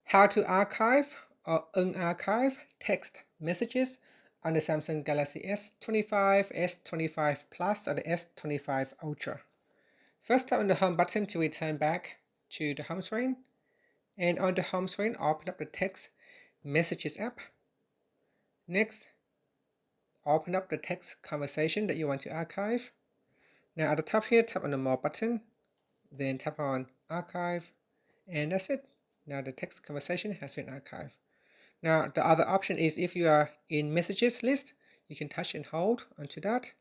How to archive or unarchive text messages on the Samsung Galaxy S25, S25 Plus, or the S25 Ultra. First, tap on the home button to return back to the home screen. And on the home screen, open up the text messages app. Next, open up the text conversation that you want to archive. Now at the top here, tap on the more button, then tap on archive, and that's it. Now the text conversation has been archived. Now the other option is if you are in messages list, you can touch and hold onto that,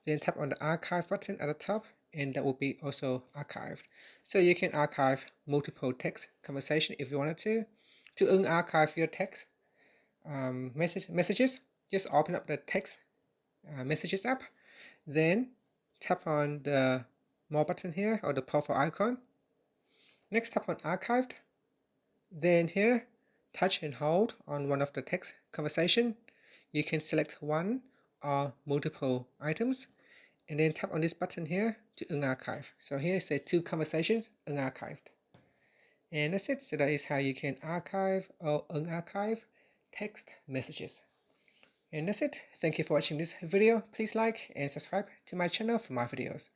then tap on the archive button at the top, and that will be also archived. So you can archive multiple text conversation if you wanted to. To unarchive your text messages, just open up the text messages app, then tap on the more button here, or the profile icon. Next, tap on archived. Then here, touch and hold on one of the text conversation. You can select one or multiple items, and then tap on this button here to unarchive. So here it says 2 conversations unarchived. And that's it. So that is how you can archive or unarchive text messages. And that's it. Thank you for watching this video. Please like and subscribe to my channel for more videos.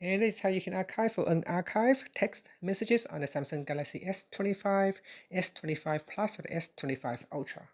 And this is how you can archive or unarchive text messages on the Samsung Galaxy S25, S25 Plus, or the S25 Ultra.